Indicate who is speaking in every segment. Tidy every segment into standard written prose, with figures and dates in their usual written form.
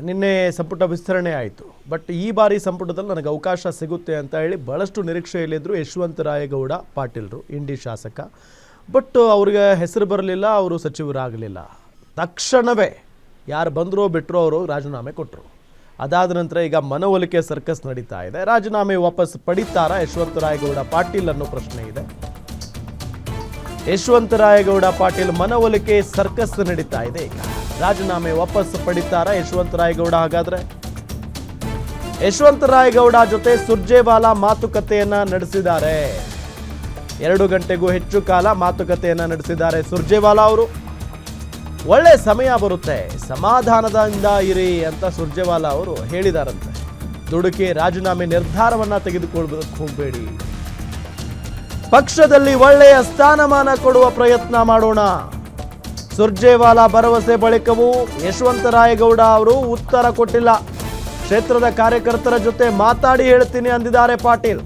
Speaker 1: ನಿನ್ನೆ ಸಂಪುಟ ವಿಸ್ತರಣೆ ಆಯಿತು. ಬಟ್ ಈ ಬಾರಿ ಸಂಪುಟದಲ್ಲಿ ನನಗೆ ಅವಕಾಶ ಸಿಗುತ್ತೆ ಅಂತ ಹೇಳಿ ಭಾಳಷ್ಟು ನಿರೀಕ್ಷೆಯಲ್ಲಿದ್ದರು ಯಶವಂತರಾಯಗೌಡ ಪಾಟೀಲ್ರು, ಇಂಡಿ ಶಾಸಕ. ಬಟ್ ಅವ್ರಿಗೆ ಹೆಸರು ಬರಲಿಲ್ಲ, ಅವರು ಸಚಿವರಾಗಲಿಲ್ಲ. ತಕ್ಷಣವೇ ಯಾರು ಬಂದರೋ ಬಿಟ್ಟರೋ ಅವರು ರಾಜೀನಾಮೆ ಕೊಟ್ಟರು. ಅದಾದ ನಂತರ ಈಗ ಮನವೊಲಿಕೆ ಸರ್ಕಸ್ ನಡೀತಾ ಇದೆ. ರಾಜೀನಾಮೆ ವಾಪಸ್ ಪಡಿತಾರಾ ಯಶವಂತರಾಯಗೌಡ ಪಾಟೀಲ್ ಅನ್ನೋ ಪ್ರಶ್ನೆ ಇದೆ. ಯಶವಂತರಾಯಗೌಡ ಪಾಟೀಲ್ ಮನವೊಲಿಕೆ ಸರ್ಕಸ್ ನಡೀತಾ ಇದೆ. ಈಗ ರಾಜೀನಾಮೆ ವಾಪಸ್ ಪಡಿತಾರಾ ಯಶವಂತರಾಯಗೌಡ? ಹಾಗಾದ್ರೆ ಯಶವಂತರಾಯಗೌಡ ಜೊತೆ ಸುರ್ಜೇವಾಲಾ ಮಾತುಕತೆಯನ್ನ ನಡೆಸಿದ್ದಾರೆ. 2 ಗಂಟೆಗೂ ಹೆಚ್ಚು ಕಾಲ ಮಾತುಕತೆಯನ್ನ ನಡೆಸಿದ್ದಾರೆ ಸುರ್ಜೇವಾಲಾ ಅವರು. ಒಳ್ಳೆ ಸಮಯ ಬರುತ್ತೆ, ಸಮಾಧಾನದಿಂದ ಇರಿ ಅಂತ ಸುರ್ಜೇವಾಲಾ ಅವರು ಹೇಳಿದಾರಂತೆ. ದುಡುಕಿ ರಾಜೀನಾಮೆ ನಿರ್ಧಾರವನ್ನ ತೆಗೆದುಕೊಳ್ಳಬೇಕು ಹೋಗಬೇಡಿ, ಪಕ್ಷದಲ್ಲಿ ಒಳ್ಳೆಯ ಸ್ಥಾನಮಾನ ಕೊಡುವ ಪ್ರಯತ್ನ ಮಾಡೋಣ. ಸುರ್ಜೇವಾಲಾ ಭರವಸೆ ಬಳಿಕವೂ ಯಶವಂತರಾಯಗೌಡ ಅವರು ಉತ್ತರ ಕೊಟ್ಟಿಲ್ಲ. ಕ್ಷೇತ್ರದ ಕಾರ್ಯಕರ್ತರ ಜೊತೆ ಮಾತಾಡಿ ಹೇಳ್ತೀನಿ ಅಂದಿದ್ದಾರೆ ಪಾಟೀಲ್.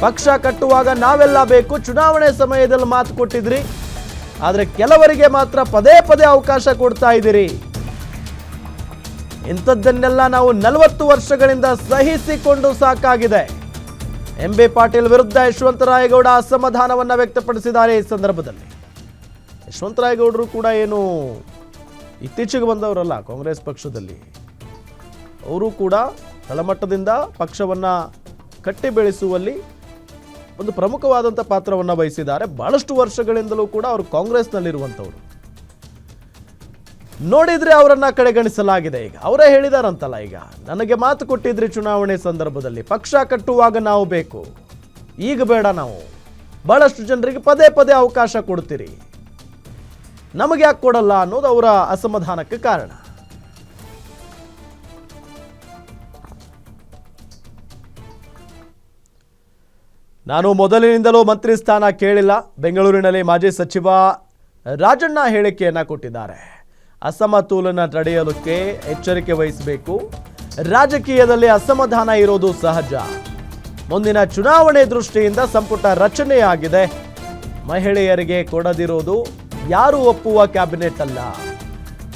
Speaker 1: ಪಕ್ಷ ಕಟ್ಟುವಾಗ ನಾವೆಲ್ಲ ಬೇಕು, ಚುನಾವಣೆ ಸಮಯದಲ್ಲಿ ಮಾತು ಕೊಟ್ಟಿದ್ರಿ, ಆದರೆ ಕೆಲವರಿಗೆ ಮಾತ್ರ ಪದೇ ಪದೇ ಅವಕಾಶ ಕೊಡ್ತಾ ಇದ್ದೀರಿ. ಇಂಥದ್ದನ್ನೆಲ್ಲ ನಾವು 40 ವರ್ಷಗಳಿಂದ ಸಹಿಸಿಕೊಂಡು ಸಾಕಾಗಿದೆ. ಎಂಬಿ ಪಾಟೀಲ್ ವಿರುದ್ಧ ಯಶವಂತರಾಯಗೌಡ ಅಸಮಾಧಾನವನ್ನ ವ್ಯಕ್ತಪಡಿಸಿದ್ದಾರೆ. ಈ ಸಂದರ್ಭದಲ್ಲಿ ಯಶವಂತರಾಯಗೌಡರು ಕೂಡ ಏನು ಇತ್ತೀಚೆಗೆ ಬಂದವರಲ್ಲ ಕಾಂಗ್ರೆಸ್ ಪಕ್ಷದಲ್ಲಿ. ಅವರು ಕೂಡ ತಳಮಟ್ಟದಿಂದ ಪಕ್ಷವನ್ನ ಕಟ್ಟಿ ಬೆಳೆಸುವಲ್ಲಿ ಒಂದು ಪ್ರಮುಖವಾದಂಥ ಪಾತ್ರವನ್ನು ವಹಿಸಿದ್ದಾರೆ. ಬಹಳಷ್ಟು ವರ್ಷಗಳಿಂದಲೂ ಕೂಡ ಅವರು ಕಾಂಗ್ರೆಸ್ನಲ್ಲಿರುವಂಥವ್ರು. ನೋಡಿದ್ರೆ ಅವರನ್ನ ಕಡೆಗಣಿಸಲಾಗಿದೆ. ಈಗ ಅವರೇ ಹೇಳಿದಾರಂತಲ್ಲ, ಈಗ ನನಗೆ ಮಾತು ಕೊಟ್ಟಿದ್ರಿ ಚುನಾವಣೆ ಸಂದರ್ಭದಲ್ಲಿ, ಪಕ್ಷ ಕಟ್ಟುವಾಗ ನಾವು ಬೇಕು, ಈಗ ಬೇಡ, ನಾವು ಬಹಳಷ್ಟು ಜನರಿಗೆ ಪದೇ ಪದೇ ಅವಕಾಶ ಕೊಡ್ತೀರಿ, ನಮಗೆ ಯಾಕೆ ಕೊಡಲ್ಲ ಅನ್ನೋದು ಅವರ ಅಸಮಾಧಾನಕ್ಕೆ ಕಾರಣ. ನಾನು ಮೊದಲಿನಿಂದಲೂ ಮಂತ್ರಿ ಸ್ಥಾನ ಕೇಳಿಲ್ಲ. ಬೆಂಗಳೂರಿನಲ್ಲಿ ಮಾಜಿ ಸಚಿವ ರಾಜಣ್ಣ ಹೇಳಿಕೆಯನ್ನ ಕೊಟ್ಟಿದ್ದಾರೆ. ಅಸಮತೋಲನ ತಡೆಯಲಿಕ್ಕೆ ಎಚ್ಚರಿಕೆ ವಹಿಸಬೇಕು. ರಾಜಕೀಯದಲ್ಲಿ ಅಸಮಾಧಾನ ಇರೋದು ಸಹಜ. ಮುಂದಿನ ಚುನಾವಣೆ ದೃಷ್ಟಿಯಿಂದ ಸಂಪುಟ ರಚನೆಯಾಗಿದೆ. ಮಹಿಳೆಯರಿಗೆ ಕೊಡದಿರೋದು ಯಾರು ಒಪ್ಪುವ ಕ್ಯಾಬಿನೆಟ್ ಅಲ್ಲ.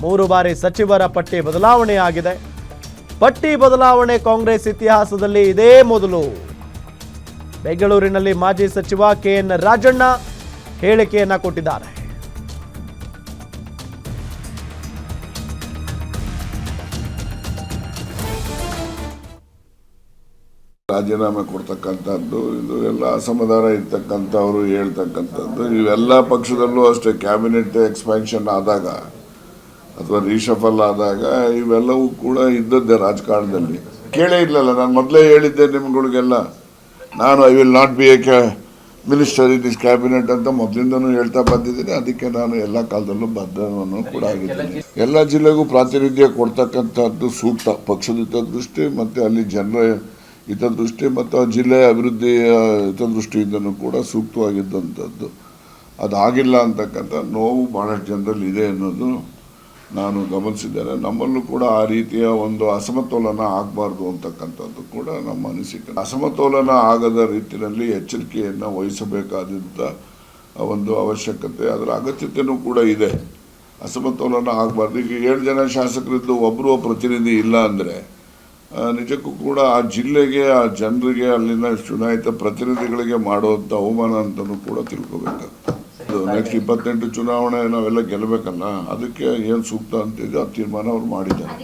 Speaker 1: 3 ಬಾರಿ ಸಚಿವರ ಪಟ್ಟಿ ಬದಲಾವಣೆ ಆಗಿದೆ. ಪಟ್ಟಿ ಬದಲಾವಣೆ ಕಾಂಗ್ರೆಸ್ ಇತಿಹಾಸದಲ್ಲಿ ಇದೇ ಮೊದಲು. ಬೆಂಗಳೂರಿನಲ್ಲಿ ಮಾಜಿ ಸಚಿವ ಕೆಎನ್ ರಾಜಣ್ಣ ಹೇಳಿಕೆಯನ್ನ ಕೊಟ್ಟಿದ್ದಾರೆ.
Speaker 2: ರಾಜೀನಾಮೆ ಕೊಡ್ತಕ್ಕಂಥದ್ದು, ಇದು ಎಲ್ಲ ಅಸಮಾಧಾನ ಇರ್ತಕ್ಕಂಥವ್ರು ಹೇಳ್ತಕ್ಕಂಥದ್ದು, ಇವೆಲ್ಲ ಪಕ್ಷದಲ್ಲೂ ಅಷ್ಟೇ. ಕ್ಯಾಬಿನೆಟ್ ಎಕ್ಸ್ಪ್ಯಾನ್ಷನ್ ಆದಾಗ ಅಥವಾ ರೀಶಫಲ್ ಆದಾಗ ಇವೆಲ್ಲವೂ ಕೂಡ ಇದ್ದದ್ದೇ ರಾಜಕಾರಣದಲ್ಲಿ. ಕೇಳೇ ಇಲ್ಲಲ್ಲ, ನಾನು ಮೊದಲೇ ಹೇಳಿದ್ದೆ ನಿಮ್ಗಳಿಗೆಲ್ಲ, ನಾನು I will not be A minister in this cabinet ಅಂತ ಮೊದಲಿಂದನೂ ಹೇಳ್ತಾ ಬಂದಿದ್ದೀನಿ. ಅದಕ್ಕೆ ನಾನು ಎಲ್ಲ ಕಾಲದಲ್ಲೂ ಬದ್ಧವನ್ನು ಕೂಡ ಆಗಿದ್ದೀನಿ. ಎಲ್ಲ ಜಿಲ್ಲೆಗೂ ಪ್ರಾತಿನಿಧ್ಯ ಕೊಡ್ತಕ್ಕಂಥದ್ದು ಸೂಕ್ತ, ಪಕ್ಷದ ಹಿತದೃಷ್ಟಿ ಮತ್ತು ಅಲ್ಲಿ ಜನರ ಹಿತದೃಷ್ಟಿ ಮತ್ತು ಆ ಜಿಲ್ಲೆಯ ಅಭಿವೃದ್ಧಿಯ ಹಿತದೃಷ್ಟಿಯಿಂದನೂ ಕೂಡ ಸೂಕ್ತವಾಗಿದ್ದಂಥದ್ದು. ಅದಾಗಿಲ್ಲ ಅಂತಕ್ಕಂಥ ನೋವು ಭಾಳಷ್ಟು ಜನರಲ್ಲಿ ಇದೆ ಅನ್ನೋದು ನಾನು ಗಮನಿಸಿದ್ದೇನೆ. ನಮ್ಮಲ್ಲೂ ಕೂಡ ಆ ರೀತಿಯ ಒಂದು ಅಸಮತೋಲನ ಆಗಬಾರ್ದು ಅಂತಕ್ಕಂಥದ್ದು ಕೂಡ ನಮ್ಮ ಅನಿಸಿಕೆ. ಅಸಮತೋಲನ ಆಗದ ರೀತಿಯಲ್ಲಿ ಎಚ್ಚರಿಕೆಯನ್ನು ವಹಿಸಬೇಕಾದಂಥ ಒಂದು ಅವಶ್ಯಕತೆ, ಅದರ ಅಗತ್ಯತೆಯೂ ಕೂಡ ಇದೆ. ಅಸಮತೋಲನ ಆಗಬಾರ್ದು. ಈಗ 7 ಜನ ಶಾಸಕರಿದ್ದು ಒಬ್ಬರು ಪ್ರತಿನಿಧಿ ಇಲ್ಲ ಅಂದರೆ ನಿಜಕ್ಕೂ ಕೂಡ ಆ ಜಿಲ್ಲೆಗೆ, ಆ ಜನರಿಗೆ, ಅಲ್ಲಿನ ಚುನಾಯಿತ ಪ್ರತಿನಿಧಿಗಳಿಗೆ ಮಾಡುವಂಥ ಅವಮಾನ ಅಂತಲೂ ಕೂಡ ತಿಳ್ಕೊಬೇಕಾಗ್ತದೆ. ನೆಕ್ಸ್ಟ್ 28 ಚುನಾವಣೆ ನಾವೆಲ್ಲ ಗೆಲ್ಲಬೇಕಲ್ಲ, ಅದಕ್ಕೆ ಏನು ಸೂಕ್ತ ಅಂತಿದೆ ಆ ತೀರ್ಮಾನ ಅವ್ರು ಮಾಡಿದ್ದಾರೆ.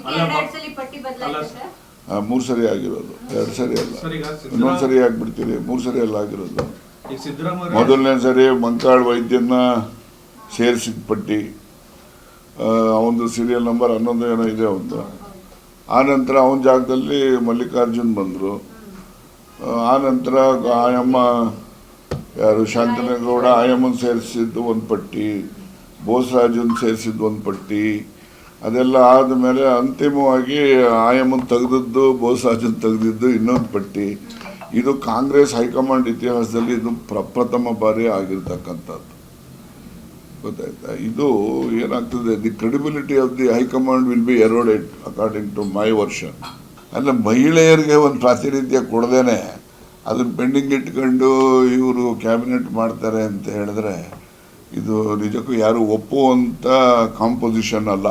Speaker 2: 3 ಸರಿ ಆಗಿರೋದು, 2 ಸರಿ ಅಲ್ಲ, ಇನ್ನೊಂದು ಸರಿ ಆಗಿಬಿಡ್ತೀರಿ. 3 ಸರಿ ಅಲ್ಲ ಆಗಿರೋದು. ಮೊದಲನೇ ಸರಿ ಮಂಕಾಳ್ ವೈದ್ಯನ ಸೇರಿಸಿದ ಪಟ್ಟಿ, ಅವನದು ಸೀರಿಯಲ್ ನಂಬರ್ 11 ಏನೋ ಇದೆ ಅವನದು. ಆನಂತರ ಅವನ ಜಾಗದಲ್ಲಿ ಮಲ್ಲಿಕಾರ್ಜುನ್ ಬಂದರು. ಆನಂತರ ಆಯಮ್ಮ ಯಾರು ಶಾಂತನಗೌಡ ಆಯಮ್ಮನ ಸೇರಿಸಿದ್ದು ಒಂದು ಪಟ್ಟಿ, ಬೋಸರಾಜನ್ ಸೇರಿಸಿದ್ದು ಒಂದು ಪಟ್ಟಿ. ಅದೆಲ್ಲ ಆದಮೇಲೆ ಅಂತಿಮವಾಗಿ ಆಯಮ್ಮನ ತೆಗೆದದ್ದು, ಬೋಸರಾಜನ್ ತೆಗೆದಿದ್ದು ಇನ್ನೊಂದು ಪಟ್ಟಿ. ಇದು ಕಾಂಗ್ರೆಸ್ ಹೈಕಮಾಂಡ್ ಇತಿಹಾಸದಲ್ಲಿ ಇದು ಪ್ರಪ್ರಥಮ ಬಾರಿ ಆಗಿರ್ತಕ್ಕಂಥದ್ದು. ಗೊತ್ತಾಯ್ತಾ? ಇದು ಏನಾಗ್ತದೆ, the credibility of the high command will be eroded according to my version. ಅಲ್ಲ, ಮಹಿಳೆಯರಿಗೆ ಒಂದು ಪ್ರಾತಿನಿಧ್ಯ ಕೊಡದೇನೆ ಅದನ್ನು ಪೆಂಡಿಂಗ್ ಇಟ್ಕೊಂಡು ಇವರು ಕ್ಯಾಬಿನೆಟ್ ಮಾಡ್ತಾರೆ ಅಂತ ಹೇಳಿದ್ರೆ ಇದು ನಿಜಕ್ಕೂ ಯಾರು ಒಪ್ಪುವಂಥ ಕಾಂಪೋಸಿಷನ್ ಅಲ್ಲ.